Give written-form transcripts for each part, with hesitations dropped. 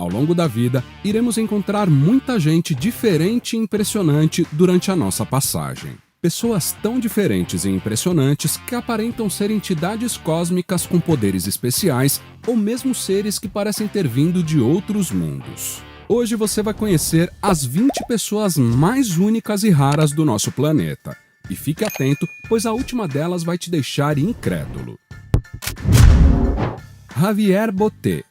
Ao longo da vida, iremos encontrar muita gente diferente e impressionante durante a nossa passagem. Pessoas tão diferentes e impressionantes que aparentam ser entidades cósmicas com poderes especiais ou mesmo seres que parecem ter vindo de outros mundos. Hoje você vai conhecer as 20 pessoas mais únicas e raras do nosso planeta. E fique atento, pois a última delas vai te deixar incrédulo. Javier Botet.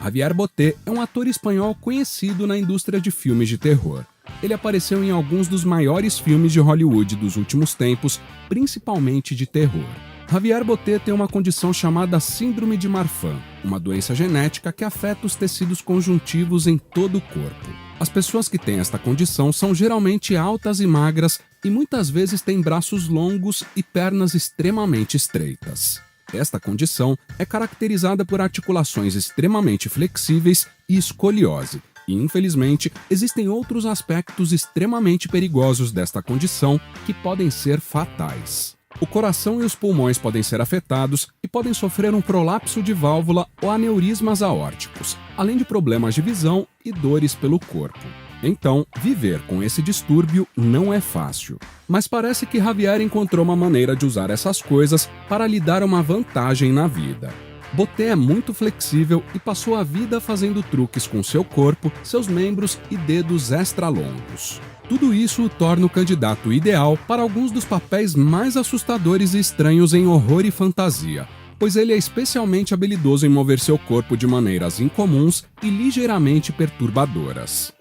Javier Botet é um ator espanhol conhecido na indústria de filmes de terror. Ele apareceu em alguns dos maiores filmes de Hollywood dos últimos tempos, principalmente de terror. Javier Botet tem uma condição chamada Síndrome de Marfan, uma doença genética que afeta os tecidos conjuntivos em todo o corpo. As pessoas que têm esta condição são geralmente altas e magras e muitas vezes têm braços longos e pernas extremamente estreitas. Esta condição é caracterizada por articulações extremamente flexíveis e escoliose, e infelizmente existem outros aspectos extremamente perigosos desta condição que podem ser fatais. O coração e os pulmões podem ser afetados e podem sofrer um prolapso de válvula ou aneurismas aórticos, além de problemas de visão e dores pelo corpo. Então, viver com esse distúrbio não é fácil. Mas parece que Javier encontrou uma maneira de usar essas coisas para lhe dar uma vantagem na vida. Botet é muito flexível e passou a vida fazendo truques com seu corpo, seus membros e dedos extra longos. Tudo isso o torna o candidato ideal para alguns dos papéis mais assustadores e estranhos em horror e fantasia, pois ele é especialmente habilidoso em mover seu corpo de maneiras incomuns e ligeiramente perturbadoras.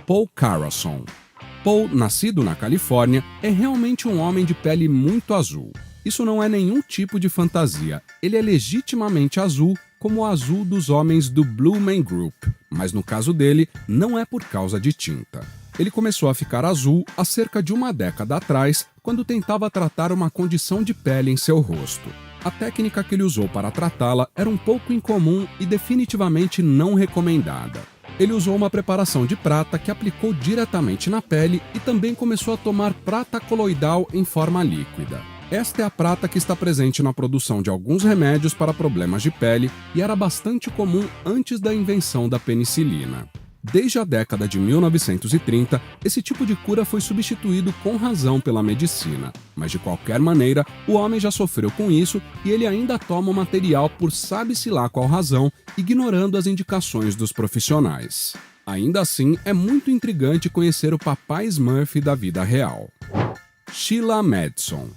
Paul Carlson. Paul, nascido na Califórnia, é realmente um homem de pele muito azul. Isso não é nenhum tipo de fantasia, ele é legitimamente azul, como o azul dos homens do Blue Man Group, mas no caso dele, não é por causa de tinta. Ele começou a ficar azul há cerca de uma década atrás, quando tentava tratar uma condição de pele em seu rosto. A técnica que ele usou para tratá-la era um pouco incomum e definitivamente não recomendada. Ele usou uma preparação de prata que aplicou diretamente na pele e também começou a tomar prata coloidal em forma líquida. Esta é a prata que está presente na produção de alguns remédios para problemas de pele e era bastante comum antes da invenção da penicilina. Desde a década de 1930, esse tipo de cura foi substituído com razão pela medicina, mas de qualquer maneira, o homem já sofreu com isso e ele ainda toma o material por sabe-se lá qual razão, ignorando as indicações dos profissionais. Ainda assim, é muito intrigante conhecer o papai Smurf da vida real. Sheila Madison.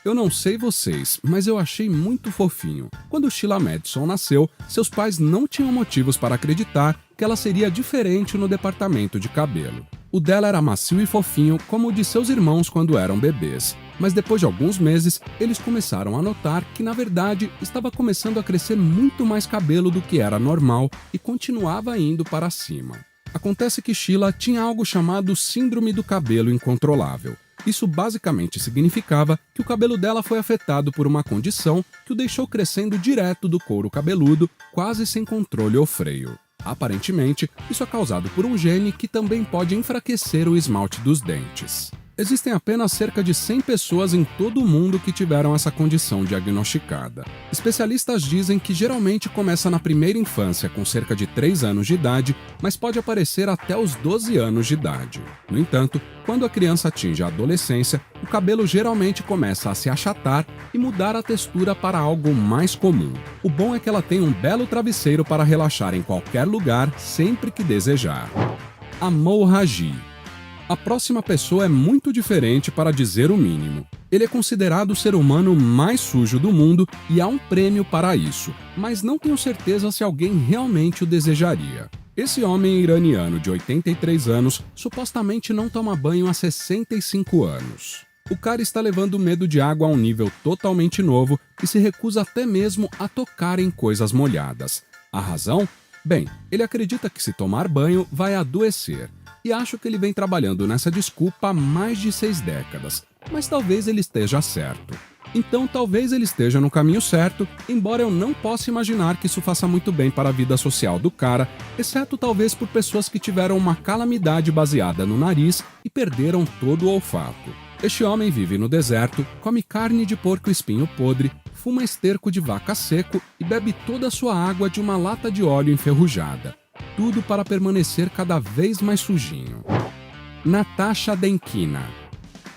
Eu não sei vocês, mas eu achei muito fofinho. Quando Sheila Madison nasceu, seus pais não tinham motivos para acreditar que ela seria diferente no departamento de cabelo. O dela era macio e fofinho, como o de seus irmãos quando eram bebês. Mas depois de alguns meses, eles começaram a notar que, na verdade, estava começando a crescer muito mais cabelo do que era normal e continuava indo para cima. Acontece que Sheila tinha algo chamado Síndrome do Cabelo Incontrolável. Isso basicamente significava que o cabelo dela foi afetado por uma condição que o deixou crescendo direto do couro cabeludo, quase sem controle ou freio. Aparentemente, isso é causado por um gene que também pode enfraquecer o esmalte dos dentes. Existem apenas cerca de 100 pessoas em todo o mundo que tiveram essa condição diagnosticada. Especialistas dizem que geralmente começa na primeira infância, com cerca de 3 anos de idade, mas pode aparecer até os 12 anos de idade. No entanto, quando a criança atinge a adolescência, o cabelo geralmente começa a se achatar e mudar a textura para algo mais comum. O bom é que ela tem um belo travesseiro para relaxar em qualquer lugar, sempre que desejar. Amol Raji. A próxima pessoa é muito diferente, para dizer o mínimo. Ele é considerado o ser humano mais sujo do mundo e há um prêmio para isso, mas não tenho certeza se alguém realmente o desejaria. Esse homem iraniano de 83 anos supostamente não toma banho há 65 anos. O cara está levando o medo de água a um nível totalmente novo e se recusa até mesmo a tocar em coisas molhadas. A razão? Bem, ele acredita que se tomar banho vai adoecer. E acho que ele vem trabalhando nessa desculpa há mais de 6 décadas, mas talvez ele esteja certo. Então talvez ele esteja no caminho certo, embora eu não possa imaginar que isso faça muito bem para a vida social do cara, exceto talvez por pessoas que tiveram uma calamidade baseada no nariz e perderam todo o olfato. Este homem vive no deserto, come carne de porco espinho podre, fuma esterco de vaca seco e bebe toda a sua água de uma lata de óleo enferrujada. tudo para permanecer cada vez mais sujinho. Natasha Denkina.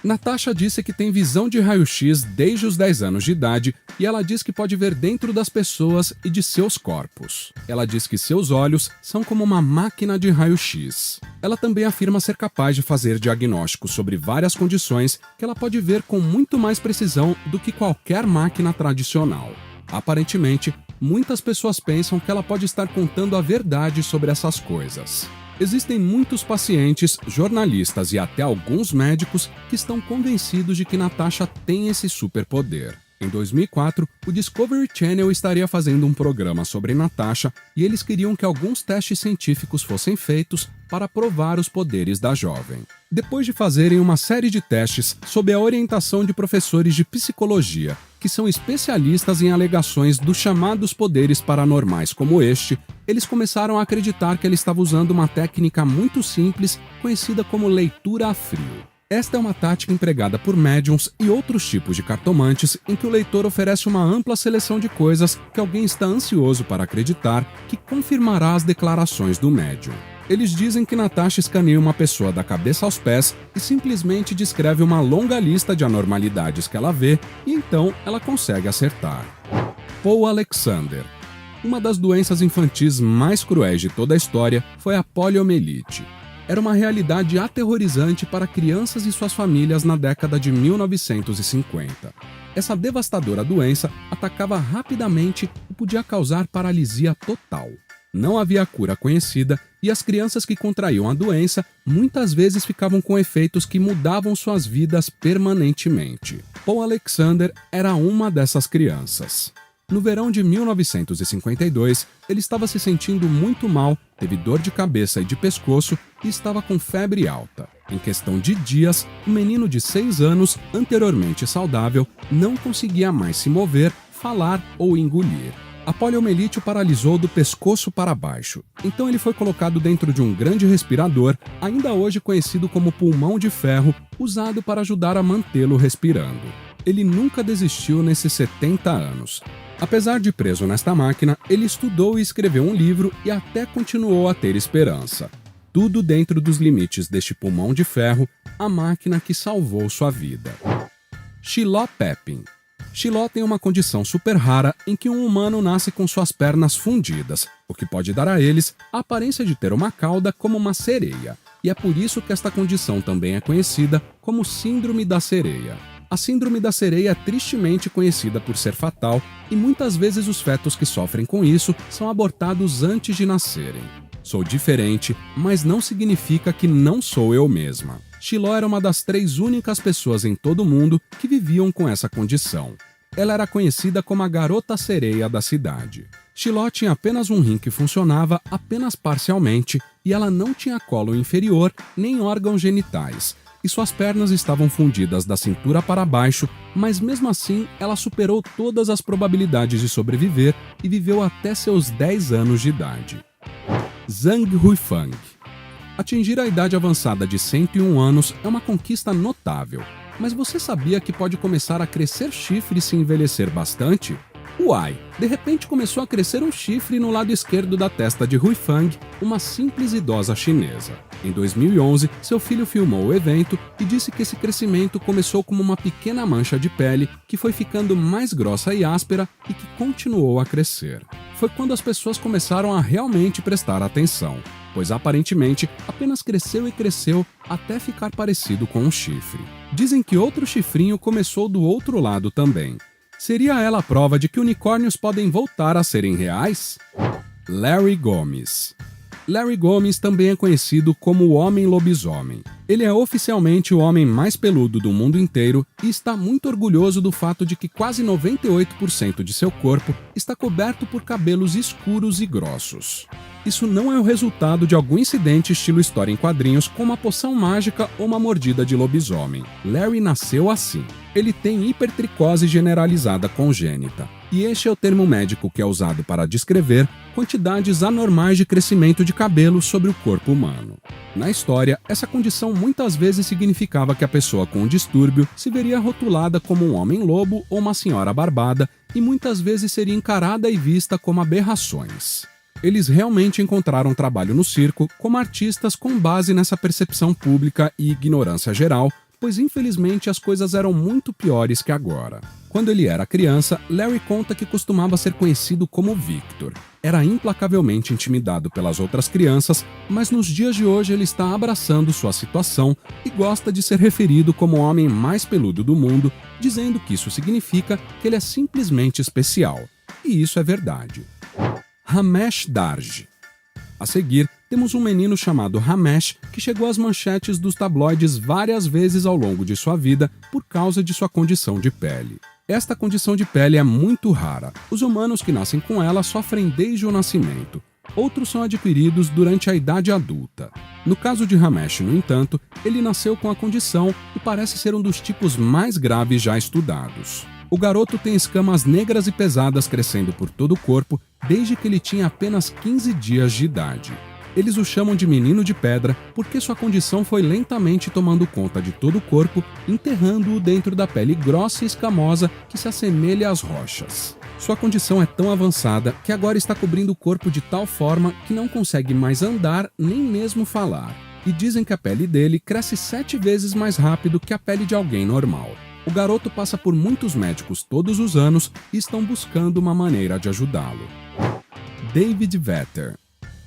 Natasha disse que tem visão de raio-x desde os 10 anos de idade e ela diz que pode ver dentro das pessoas e de seus corpos. Ela diz que seus olhos são como uma máquina de raio-x. Ela também afirma ser capaz de fazer diagnósticos sobre várias condições que ela pode ver com muito mais precisão do que qualquer máquina tradicional. Aparentemente, muitas pessoas pensam que ela pode estar contando a verdade sobre essas coisas. Existem muitos pacientes, jornalistas e até alguns médicos que estão convencidos de que Natasha tem esse superpoder. Em 2004, o Discovery Channel estaria fazendo um programa sobre Natasha e eles queriam que alguns testes científicos fossem feitos para provar os poderes da jovem. Depois de fazerem uma série de testes sob a orientação de professores de psicologia, que são especialistas em alegações dos chamados poderes paranormais como este, eles começaram a acreditar que ela estava usando uma técnica muito simples conhecida como leitura a frio. Esta é uma tática empregada por médiums e outros tipos de cartomantes em que o leitor oferece uma ampla seleção de coisas que alguém está ansioso para acreditar que confirmará as declarações do médium. Eles dizem que Natasha escaneia uma pessoa da cabeça aos pés e simplesmente descreve uma longa lista de anormalidades que ela vê e então ela consegue acertar. Paul Alexander. Uma das doenças infantis mais cruéis de toda a história foi a poliomielite. Era uma realidade aterrorizante para crianças e suas famílias na década de 1950. Essa devastadora doença atacava rapidamente e podia causar paralisia total. Não havia cura conhecida e as crianças que contraíam a doença muitas vezes ficavam com efeitos que mudavam suas vidas permanentemente. Paul Alexander era uma dessas crianças. No verão de 1952, ele estava se sentindo muito mal, teve dor de cabeça e de pescoço e estava com febre alta. Em questão de dias, o menino de 6 anos, anteriormente saudável, não conseguia mais se mover, falar ou engolir. A poliomielite o paralisou do pescoço para baixo, então ele foi colocado dentro de um grande respirador, ainda hoje conhecido como pulmão de ferro, usado para ajudar a mantê-lo respirando. Ele nunca desistiu nesses 70 anos. Apesar de preso nesta máquina, ele estudou e escreveu um livro e até continuou a ter esperança. Tudo dentro dos limites deste pulmão de ferro, a máquina que salvou sua vida. Shiloh Pepin. Shiloh tem uma condição super rara em que um humano nasce com suas pernas fundidas, o que pode dar a eles a aparência de ter uma cauda como uma sereia. E é por isso que esta condição também é conhecida como Síndrome da Sereia. A Síndrome da Sereia é tristemente conhecida por ser fatal e muitas vezes os fetos que sofrem com isso são abortados antes de nascerem. Sou diferente, mas não significa que não sou eu mesma. Shiloh era uma das 3 únicas pessoas em todo o mundo que viviam com essa condição. Ela era conhecida como a garota sereia da cidade. Shiloh tinha apenas um rim que funcionava apenas parcialmente e ela não tinha colo inferior nem órgãos genitais. E suas pernas estavam fundidas da cintura para baixo, mas mesmo assim ela superou todas as probabilidades de sobreviver e viveu até seus 10 anos de idade. Zhang Huifang. Atingir a idade avançada de 101 anos é uma conquista notável, mas você sabia que pode começar a crescer chifre se envelhecer bastante? Uai, de repente começou a crescer um chifre no lado esquerdo da testa de Huifang, uma simples idosa chinesa. Em 2011, seu filho filmou o evento e disse que esse crescimento começou como uma pequena mancha de pele que foi ficando mais grossa e áspera e que continuou a crescer. Foi quando as pessoas começaram a realmente prestar atenção, pois aparentemente apenas cresceu e cresceu até ficar parecido com um chifre. Dizem que outro chifrinho começou do outro lado também. Seria ela a prova de que unicórnios podem voltar a serem reais? Larry Gomes. Larry Gomes também é conhecido como o Homem Lobisomem. Ele é oficialmente o homem mais peludo do mundo inteiro e está muito orgulhoso do fato de que quase 98% de seu corpo está coberto por cabelos escuros e grossos. Isso não é o resultado de algum incidente estilo história em quadrinhos como uma poção mágica ou uma mordida de lobisomem. Larry nasceu assim. Ele tem hipertricose generalizada congênita. E este é o termo médico que é usado para descrever quantidades anormais de crescimento de cabelo sobre o corpo humano. Na história, essa condição muitas vezes significava que a pessoa com o distúrbio se veria rotulada como um homem-lobo ou uma senhora barbada e muitas vezes seria encarada e vista como aberrações. Eles realmente encontraram trabalho no circo como artistas com base nessa percepção pública e ignorância geral, pois infelizmente as coisas eram muito piores que agora. Quando ele era criança, Larry conta que costumava ser conhecido como Victor. Era implacavelmente intimidado pelas outras crianças, mas nos dias de hoje ele está abraçando sua situação e gosta de ser referido como o homem mais peludo do mundo, dizendo que isso significa que ele é simplesmente especial. E isso é verdade. Ramesh Darji. A seguir, temos um menino chamado Ramesh que chegou às manchetes dos tabloides várias vezes ao longo de sua vida por causa de sua condição de pele. Esta condição de pele é muito rara. Os humanos que nascem com ela sofrem desde o nascimento. Outros são adquiridos durante a idade adulta. No caso de Ramesh, no entanto, ele nasceu com a condição e parece ser um dos tipos mais graves já estudados. O garoto tem escamas negras e pesadas crescendo por todo o corpo desde que ele tinha apenas 15 dias de idade. Eles o chamam de menino de pedra porque sua condição foi lentamente tomando conta de todo o corpo, enterrando-o dentro da pele grossa e escamosa que se assemelha às rochas. Sua condição é tão avançada que agora está cobrindo o corpo de tal forma que não consegue mais andar nem mesmo falar. E dizem que a pele dele cresce 7 vezes mais rápido que a pele de alguém normal. O garoto passa por muitos médicos todos os anos e estão buscando uma maneira de ajudá-lo. David Vetter.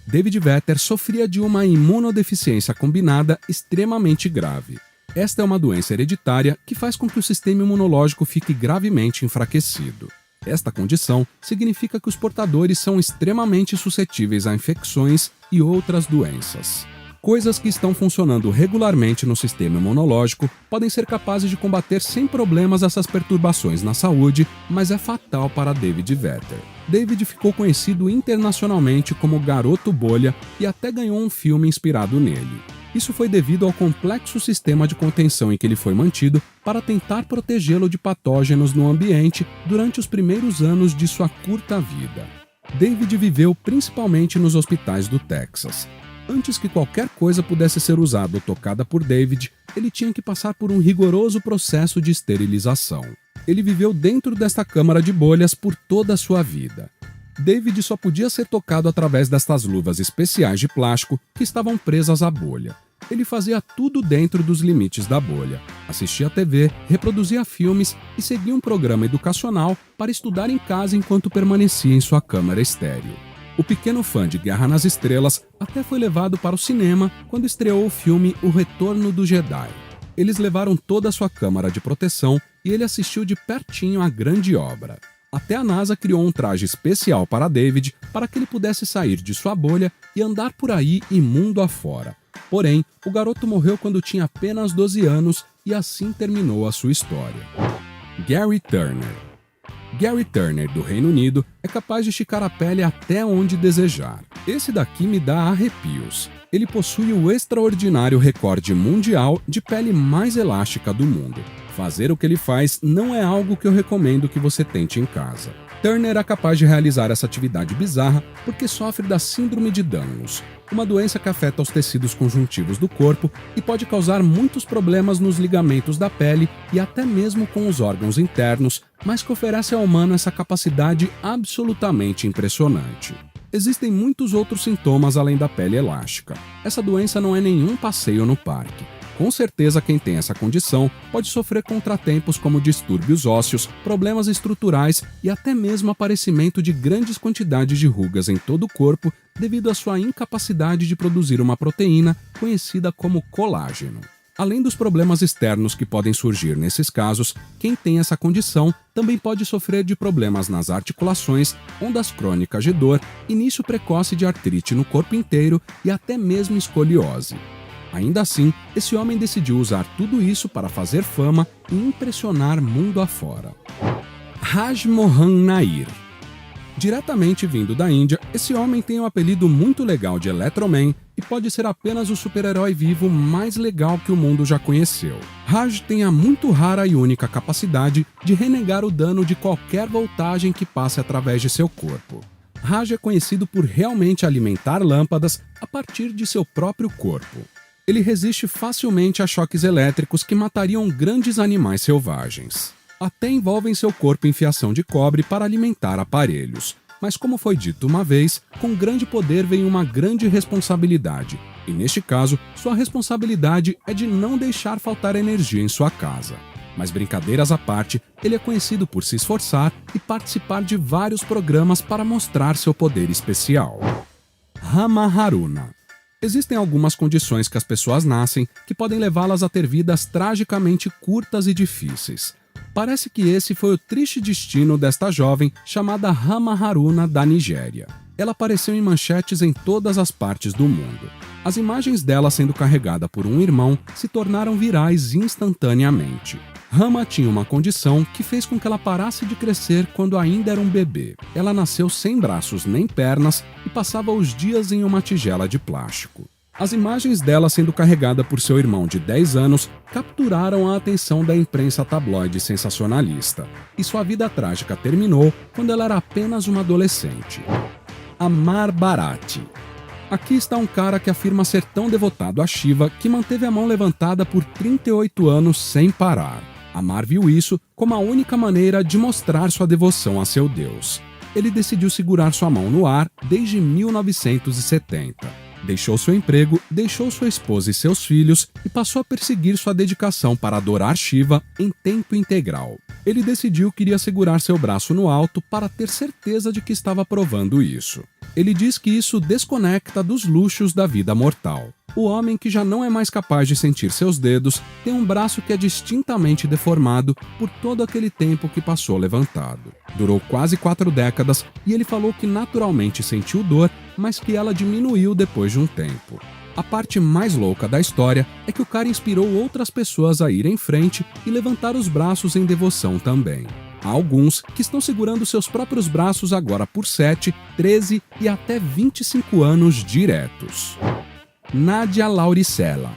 David Vetter sofria de uma imunodeficiência combinada extremamente grave. Esta é uma doença hereditária que faz com que o sistema imunológico fique gravemente enfraquecido. Esta condição significa que os portadores são extremamente suscetíveis a infecções e outras doenças. Coisas que estão funcionando regularmente no sistema imunológico podem ser capazes de combater sem problemas essas perturbações na saúde, mas é fatal para David Vetter. David ficou conhecido internacionalmente como Garoto Bolha e até ganhou um filme inspirado nele. Isso foi devido ao complexo sistema de contenção em que ele foi mantido para tentar protegê-lo de patógenos no ambiente durante os primeiros anos de sua curta vida. David viveu principalmente nos hospitais do Texas. Antes que qualquer coisa pudesse ser usada ou tocada por David, ele tinha que passar por um rigoroso processo de esterilização. Ele viveu dentro desta câmara de bolhas por toda a sua vida. David só podia ser tocado através destas luvas especiais de plástico que estavam presas à bolha. Ele fazia tudo dentro dos limites da bolha. Assistia TV, reproduzia filmes e seguia um programa educacional para estudar em casa enquanto permanecia em sua câmara estéril. O pequeno fã de Guerra nas Estrelas até foi levado para o cinema quando estreou o filme O Retorno do Jedi. Eles levaram toda a sua câmara de proteção e ele assistiu de pertinho à grande obra. Até a NASA criou um traje especial para David para que ele pudesse sair de sua bolha e andar por aí e mundo afora. Porém, o garoto morreu quando tinha apenas 12 anos e assim terminou a sua história. Gary Turner. Gary Turner, do Reino Unido, é capaz de esticar a pele até onde desejar. Esse daqui me dá arrepios. Ele possui o extraordinário recorde mundial de pele mais elástica do mundo. Fazer o que ele faz não é algo que eu recomendo que você tente em casa. Turner é capaz de realizar essa atividade bizarra porque sofre da síndrome de Down, uma doença que afeta os tecidos conjuntivos do corpo e pode causar muitos problemas nos ligamentos da pele e até mesmo com os órgãos internos, mas que oferece ao humano essa capacidade absolutamente impressionante. Existem muitos outros sintomas além da pele elástica. Essa doença não é nenhum passeio no parque. Com certeza, quem tem essa condição pode sofrer contratempos como distúrbios ósseos, problemas estruturais e até mesmo aparecimento de grandes quantidades de rugas em todo o corpo devido à sua incapacidade de produzir uma proteína conhecida como colágeno. Além dos problemas externos que podem surgir nesses casos, quem tem essa condição também pode sofrer de problemas nas articulações, ondas crônicas de dor, início precoce de artrite no corpo inteiro e até mesmo escoliose. Ainda assim, esse homem decidiu usar tudo isso para fazer fama e impressionar mundo afora. Raj Mohan Nair. Diretamente vindo da Índia, esse homem tem um apelido muito legal de Electroman e pode ser apenas o super-herói vivo mais legal que o mundo já conheceu. Raj tem a muito rara e única capacidade de renegar o dano de qualquer voltagem que passe através de seu corpo. Raj é conhecido por realmente alimentar lâmpadas a partir de seu próprio corpo. Ele resiste facilmente a choques elétricos que matariam grandes animais selvagens. Até envolvem seu corpo em fiação de cobre para alimentar aparelhos. Mas como foi dito uma vez, com grande poder vem uma grande responsabilidade. E neste caso, sua responsabilidade é de não deixar faltar energia em sua casa. Mas brincadeiras à parte, ele é conhecido por se esforçar e participar de vários programas para mostrar seu poder especial. Rama Haruna. Existem algumas condições que as pessoas nascem que podem levá-las a ter vidas tragicamente curtas e difíceis. Parece que esse foi o triste destino desta jovem chamada Rama Haruna da Nigéria. Ela apareceu em manchetes em todas as partes do mundo. As imagens dela sendo carregada por um irmão se tornaram virais instantaneamente. Rama tinha uma condição que fez com que ela parasse de crescer quando ainda era um bebê. Ela nasceu sem braços nem pernas e passava os dias em uma tigela de plástico. As imagens dela sendo carregada por seu irmão de 10 anos capturaram a atenção da imprensa tabloide sensacionalista. E sua vida trágica terminou quando ela era apenas uma adolescente. Amar Bharati. Aqui está um cara que afirma ser tão devotado a Shiva que manteve a mão levantada por 38 anos sem parar. Amar viu isso como a única maneira de mostrar sua devoção a seu Deus. Ele decidiu segurar sua mão no ar desde 1970. Deixou seu emprego, deixou sua esposa e seus filhos e passou a perseguir sua dedicação para adorar Shiva em tempo integral. Ele decidiu que iria segurar seu braço no alto para ter certeza de que estava provando isso. Ele diz que isso desconecta dos luxos da vida mortal. O homem que já não é mais capaz de sentir seus dedos tem um braço que é distintamente deformado por todo aquele tempo que passou levantado. Durou quase 4 décadas e ele falou que naturalmente sentiu dor, mas que ela diminuiu depois de um tempo. A parte mais louca da história é que o cara inspirou outras pessoas a ir em frente e levantar os braços em devoção também. Há alguns que estão segurando seus próprios braços agora por 7, 13 e até 25 anos diretos. Nádia Lauricella.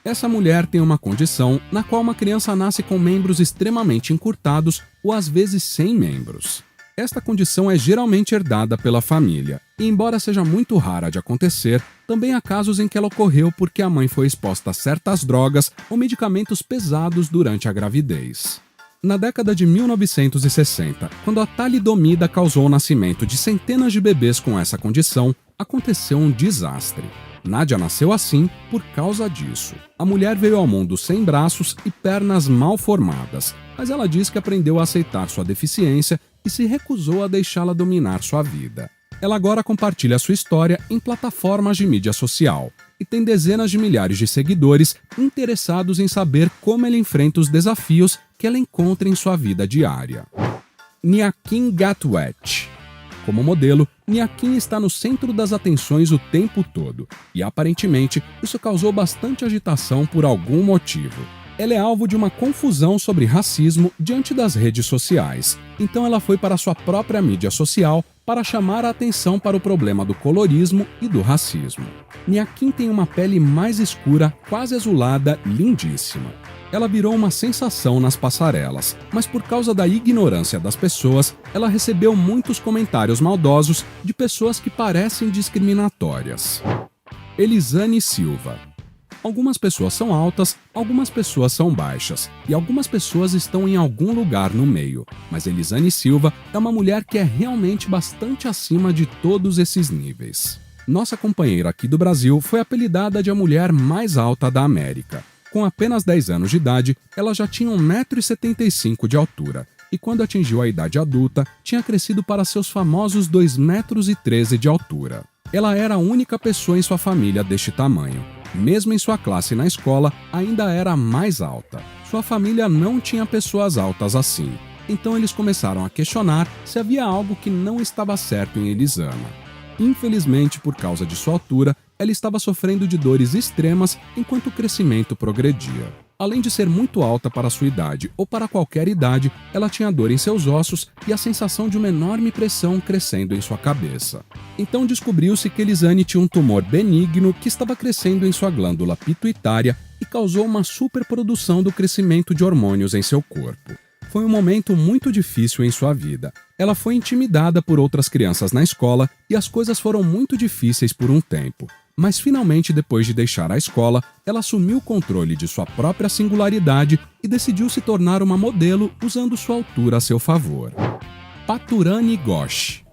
Essa mulher tem uma condição na qual uma criança nasce com membros extremamente encurtados ou às vezes sem membros. Esta condição é geralmente herdada pela família, e embora seja muito rara de acontecer, também há casos em que ela ocorreu porque a mãe foi exposta a certas drogas ou medicamentos pesados durante a gravidez. Na década de 1960, quando a talidomida causou o nascimento de centenas de bebês com essa condição, aconteceu um desastre. Nádia nasceu assim por causa disso. A mulher veio ao mundo sem braços e pernas mal formadas, mas ela diz que aprendeu a aceitar sua deficiência e se recusou a deixá-la dominar sua vida. Ela agora compartilha sua história em plataformas de mídia social e tem dezenas de milhares de seguidores interessados em saber como ela enfrenta os desafios que ela encontra em sua vida diária. Nyakin Gatwet. Como modelo, Nyakin está no centro das atenções o tempo todo, e aparentemente isso causou bastante agitação por algum motivo. Ela é alvo de uma confusão sobre racismo diante das redes sociais, então ela foi para sua própria mídia social para chamar a atenção para o problema do colorismo e do racismo. Nyakin tem uma pele mais escura, quase azulada, lindíssima. Ela virou uma sensação nas passarelas, mas por causa da ignorância das pessoas, ela recebeu muitos comentários maldosos de pessoas que parecem discriminatórias. Elisane Silva. Algumas pessoas são altas, algumas pessoas são baixas, e algumas pessoas estão em algum lugar no meio, mas Elisane Silva é uma mulher que é realmente bastante acima de todos esses níveis. Nossa companheira aqui do Brasil foi apelidada de a mulher mais alta da América. Com apenas 10 anos de idade, ela já tinha 1,75 m de altura, e quando atingiu a idade adulta, tinha crescido para seus famosos 2,13 m de altura. Ela era a única pessoa em sua família deste tamanho. Mesmo em sua classe na escola, ainda era a mais alta. Sua família não tinha pessoas altas assim, então eles começaram a questionar se havia algo que não estava certo em Elisana. Infelizmente, por causa de sua altura, ela estava sofrendo de dores extremas enquanto o crescimento progredia. Além de ser muito alta para sua idade ou para qualquer idade, ela tinha dor em seus ossos e a sensação de uma enorme pressão crescendo em sua cabeça. Então descobriu-se que Elisane tinha um tumor benigno que estava crescendo em sua glândula pituitária e causou uma superprodução do crescimento de hormônios em seu corpo. Foi um momento muito difícil em sua vida. Ela foi intimidada por outras crianças na escola e as coisas foram muito difíceis por um tempo. Mas finalmente, depois de deixar a escola, ela assumiu o controle de sua própria singularidade e decidiu se tornar uma modelo usando sua altura a seu favor. Paturani Ghosh.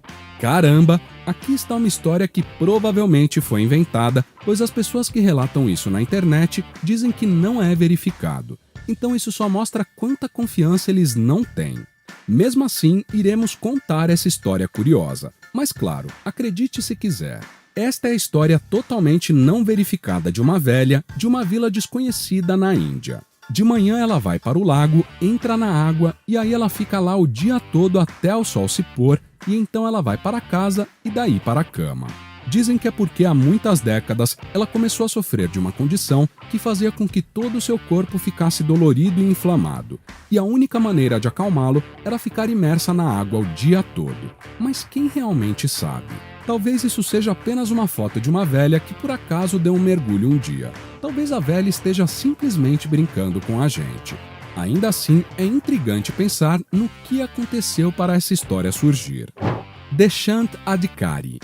Caramba, aqui está uma história que provavelmente foi inventada, pois as pessoas que relatam isso na internet dizem que não é verificado. Então isso só mostra quanta confiança eles não têm. Mesmo assim, iremos contar essa história curiosa. Mas claro, acredite se quiser. Esta é a história totalmente não verificada de uma velha de uma vila desconhecida na Índia. De manhã ela vai para o lago, entra na água e aí ela fica lá o dia todo até o sol se pôr e então ela vai para casa e daí para a cama. Dizem que é porque há muitas décadas ela começou a sofrer de uma condição que fazia com que todo o seu corpo ficasse dolorido e inflamado, e a única maneira de acalmá-lo era ficar imersa na água o dia todo. Mas quem realmente sabe? Talvez isso seja apenas uma foto de uma velha que por acaso deu um mergulho um dia. Talvez a velha esteja simplesmente brincando com a gente. Ainda assim, é intrigante pensar no que aconteceu para essa história surgir. Deshant Adhikari.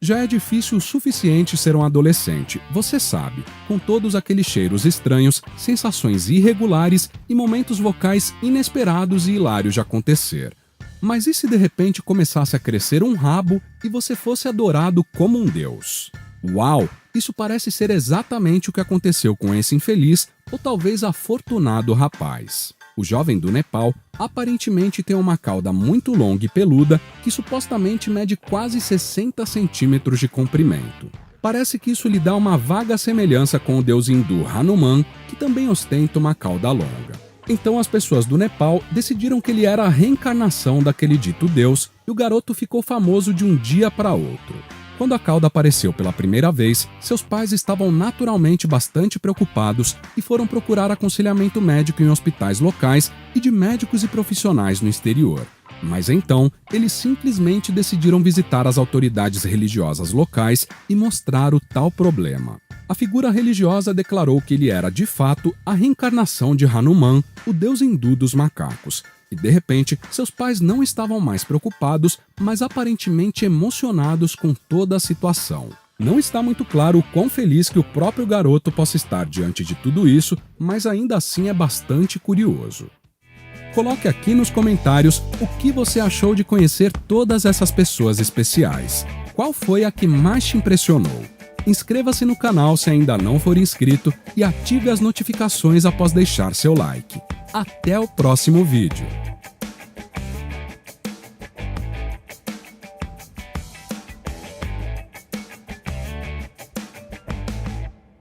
Já é difícil o suficiente ser um adolescente, você sabe, com todos aqueles cheiros estranhos, sensações irregulares e momentos vocais inesperados e hilários de acontecer. Mas e se de repente começasse a crescer um rabo e você fosse adorado como um deus? Uau! Isso parece ser exatamente o que aconteceu com esse infeliz ou talvez afortunado rapaz. O jovem do Nepal aparentemente tem uma cauda muito longa e peluda que supostamente mede quase 60 centímetros de comprimento. Parece que isso lhe dá uma vaga semelhança com o deus hindu Hanuman, que também ostenta uma cauda longa. Então as pessoas do Nepal decidiram que ele era a reencarnação daquele dito deus e o garoto ficou famoso de um dia para outro. Quando a cauda apareceu pela primeira vez, seus pais estavam naturalmente bastante preocupados e foram procurar aconselhamento médico em hospitais locais e de médicos e profissionais no exterior. Mas então, eles simplesmente decidiram visitar as autoridades religiosas locais e mostrar o tal problema. A figura religiosa declarou que ele era, de fato, a reencarnação de Hanuman, o deus hindu dos macacos. E, de repente, seus pais não estavam mais preocupados, mas aparentemente emocionados com toda a situação. Não está muito claro o quão feliz que o próprio garoto possa estar diante de tudo isso, mas ainda assim é bastante curioso. Coloque aqui nos comentários o que você achou de conhecer todas essas pessoas especiais. Qual foi a que mais te impressionou? Inscreva-se no canal se ainda não for inscrito e ative as notificações após deixar seu like. Até o próximo vídeo!